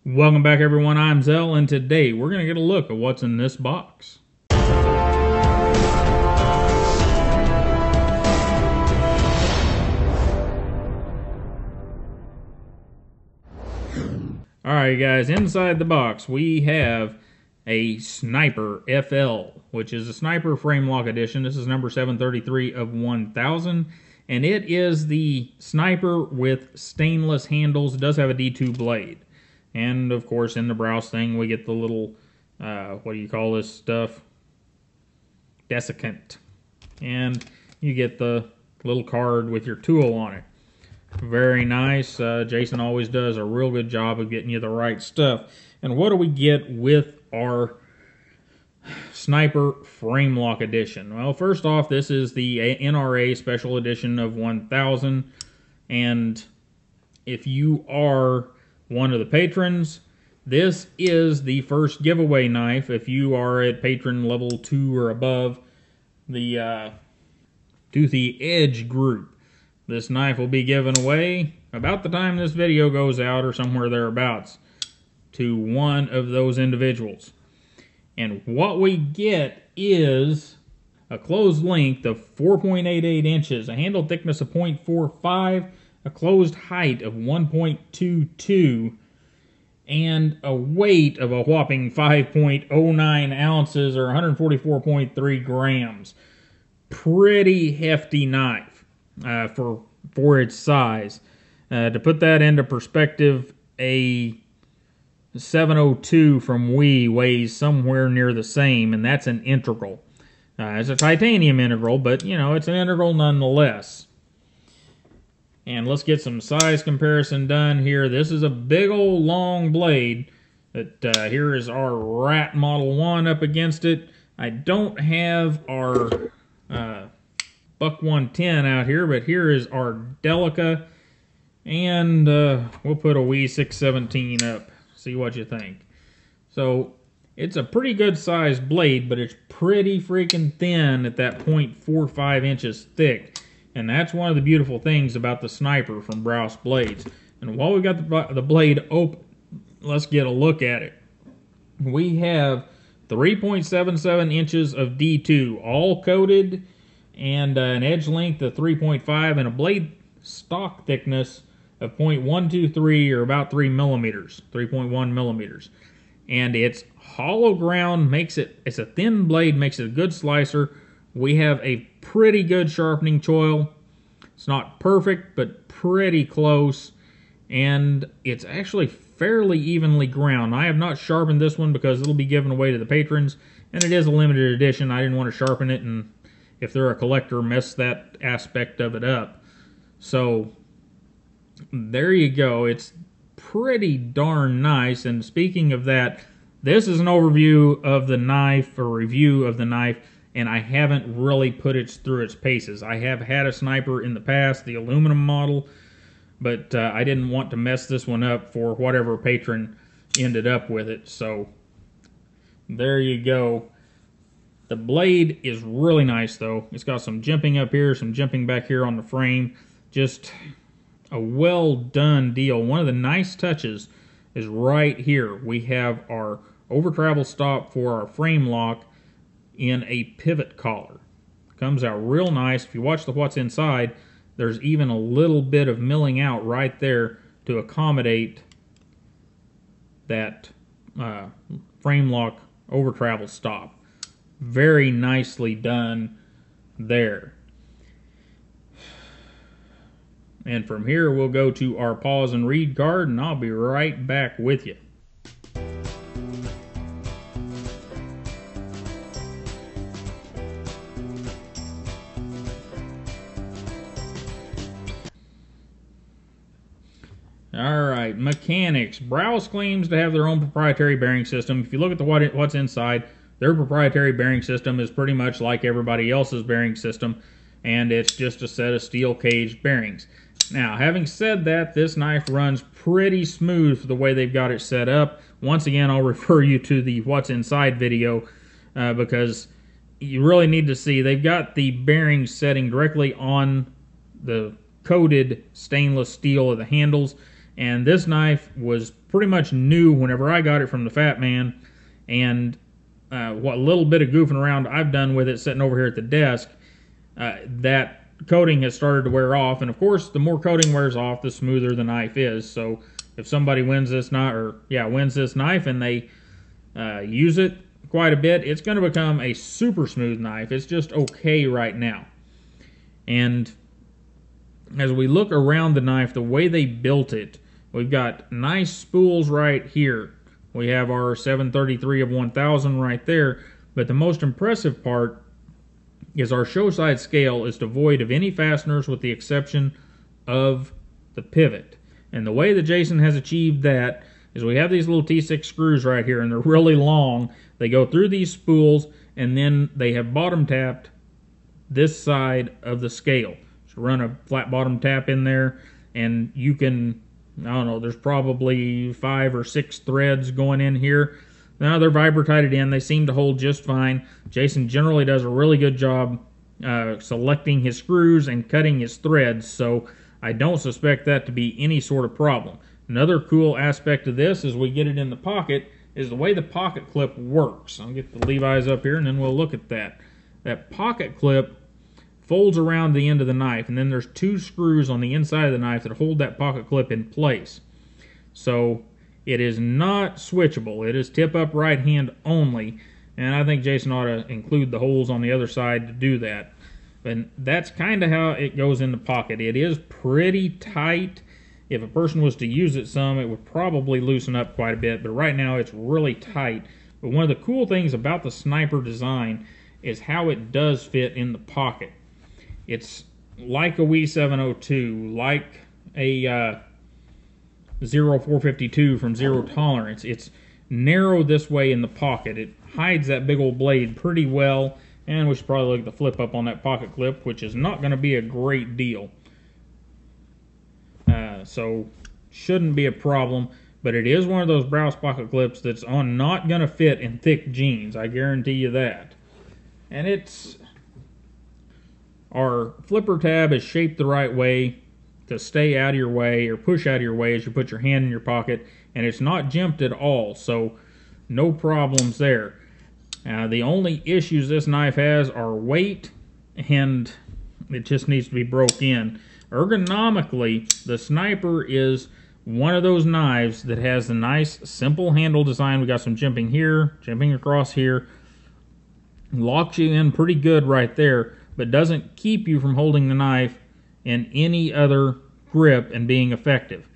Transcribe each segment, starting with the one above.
Welcome back, everyone. I'm Zell, and today we're going to get a look at what's in this box. Alright guys, inside the box we have a Sniper FL, which is a Sniper Frame Lock Edition. This is number 733 of 1000, and it is the Sniper with stainless handles. It does have a D2 blade. And, of course, in the Brous thing, we get the little, what do you call this stuff? Desiccant. And you get the little card with your tool on it. Very nice. Jason always does a real good job of getting you the right stuff. And what do we get with our Sniper Frame Lock Edition? Well, first off, this is the NRA Special Edition of 1000. And if you are one of the patrons, this is the first giveaway knife. If you are at patron level 2 or above, the Toothy Edge group, this knife will be given away about the time this video goes out or somewhere thereabouts to one of those individuals. And what we get is a closed length of 4.88 inches, a handle thickness of 0.45, a closed height of 1.22, and a weight of a whopping 5.09 ounces or 144.3 grams. Pretty hefty knife for its size. To put that into perspective, a 702 from weighs somewhere near the same, and that's an integral. It's a titanium integral, but, you know, it's an integral nonetheless. And let's get some size comparison done here. This is a big old long blade. Here is our Rat Model 1 up against it. I don't have our Buck 110 out here, but here is our Delica. And we'll put a wee 617 up. See what you think. So it's a pretty good sized blade, but it's pretty freaking thin at that 0.45 inches thick. And that's one of the beautiful things about the Sniper from Brous Blades. And while we've got the blade open, let's get a look at it. We have 3.77 inches of D2, all coated, and an edge length of 3.5, and a blade stock thickness of 0.123, or about 3 millimeters, 3.1 millimeters. And it's hollow ground, it's a thin blade, makes it a good slicer. We have a pretty good sharpening choil. It's not perfect, but pretty close. And it's actually fairly evenly ground. I have not sharpened this one because it'll be given away to the patrons. And it is a limited edition. I didn't want to sharpen it, and if they're a collector, mess that aspect of it up. So there you go. It's pretty darn nice. And speaking of that, this is an overview of the knife, or review of the knife. And I haven't really put it through its paces. I have had a Sniper in the past, the aluminum model, but I didn't want to mess this one up for whatever patron ended up with it. So there you go. The blade is really nice, though. It's got some jimping up here, some jimping back here on the frame. Just a well done deal. One of the nice touches is right here. We have our over travel stop for our frame lock in a pivot collar. Comes out real nice. If you watch the what's inside, there's even a little bit of milling out right there to accommodate that frame lock over travel stop. Very nicely done there. And from here we'll go to our pause and read card, and I'll be right back with you. Alright, mechanics. Brous claims to have their own proprietary bearing system. If you look at what's inside, their proprietary bearing system is pretty much like everybody else's bearing system, and it's just a set of steel cage bearings. Now, having said that, this knife runs pretty smooth for the way they've got it set up. Once again, I'll refer you to the what's inside video because you really need to see. They've got the bearings setting directly on the coated stainless steel of the handles, And this knife was pretty much new whenever I got it from the Fat Man. And what little bit of goofing around I've done with it sitting over here at the desk, that coating has started to wear off. And of course, the more coating wears off, the smoother the knife is. So if somebody wins this knife and they use it quite a bit, it's going to become a super smooth knife. It's just okay right now. And as we look around the knife, the way they built it, we've got nice spools right here. We have our 733 of 1000 right there. But the most impressive part is our show side scale is devoid of any fasteners with the exception of the pivot. And the way that Jason has achieved that is we have these little T6 screws right here, and they're really long. They go through these spools, and then they have bottom tapped this side of the scale. So run a flat bottom tap in there, and you can, I don't know, there's probably 5 or 6 threads going in here. Now they're vibratided in. They seem to hold just fine. Jason generally does a really good job selecting his screws and cutting his threads, so I don't suspect that to be any sort of problem. Another cool aspect of this as we get it in the pocket is the way the pocket clip works. I'll get the Levi's up here and then we'll look at that. That pocket clip folds around the end of the knife, and then there's 2 screws on the inside of the knife that hold that pocket clip in place. So it is not switchable. It is tip up right hand only, and I think Jason ought to include the holes on the other side to do that. And that's kind of how it goes in the pocket. It is pretty tight. If a person was to use it some, it would probably loosen up quite a bit, but right now it's really tight. But one of the cool things about the Sniper design is how it does fit in the pocket. It's like a WE 702, like a 0452 from Zero Tolerance. It's narrow this way in the pocket. It hides that big old blade pretty well, and we should probably look at the flip up on that pocket clip, which is not going to be a great deal. So shouldn't be a problem, but it is one of those Brous pocket clips that's not going to fit in thick jeans. I guarantee you that. And our flipper tab is shaped the right way to stay out of your way or push out of your way as you put your hand in your pocket, and it's not jimped at all, so no problems there. The only issues this knife has are weight, and it just needs to be broke in. Ergonomically, the Sniper is one of those knives that has a nice, simple handle design. We got some jimping here, jimping across here. Locks you in pretty good right there, but doesn't keep you from holding the knife in any other grip and being effective.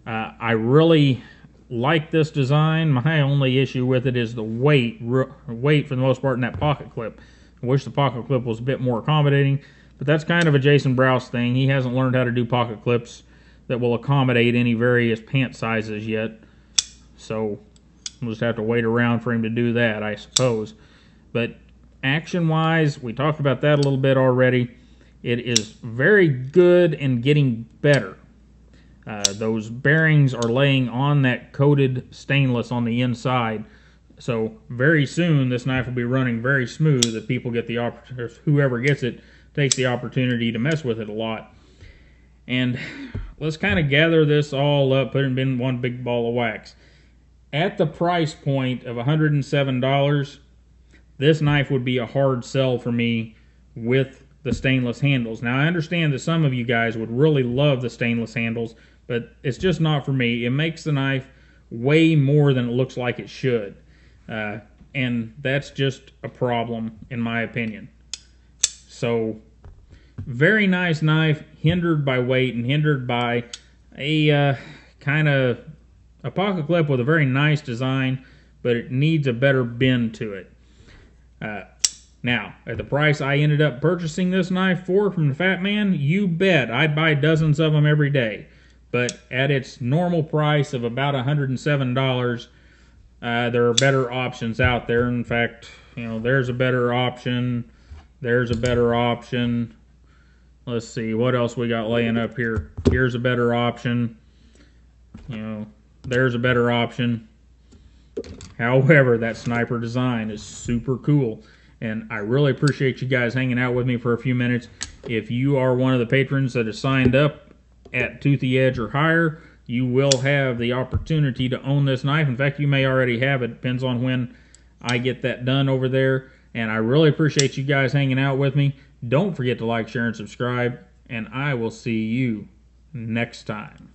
I really like this design. My only issue with it is the weight for the most part in that pocket clip. I wish the pocket clip was a bit more accommodating, but that's kind of a Jason Brous thing. He hasn't learned how to do pocket clips that will accommodate any various pant sizes yet, so we'll just have to wait around for him to do that, I suppose. But action-wise, we talked about that a little bit already. It is very good and getting better. Those bearings are laying on that coated stainless on the inside, so very soon this knife will be running very smooth if people get the opportunity, whoever gets it takes the opportunity to mess with it a lot. And let's kind of gather this all up, put it in one big ball of wax. At the price point of $107, this knife would be a hard sell for me with the stainless handles. Now, I understand that some of you guys would really love the stainless handles, but it's just not for me. It makes the knife way more than it looks like it should. And that's just a problem, in my opinion. So, very nice knife, hindered by weight and hindered by a kind of a pocket clip with a very nice design, but it needs a better bend to it. Now, at the price I ended up purchasing this knife for from the Fat Man, you bet I'd buy dozens of them every day. But at its normal price of about $107, there are better options out there. In fact, there's a better option. There's a better option. Let's see, what else we got laying up here? Here's a better option. There's a better option. However, that Sniper design is super cool, and I really appreciate you guys hanging out with me for a few minutes. If you are one of the patrons that has signed up at Toothy Edge or higher, you will have the opportunity to own this knife. In fact, you may already have it. Depends on when I get that done over there. And I really appreciate you guys hanging out with me. Don't forget to like, share, and subscribe. And I will see you next time.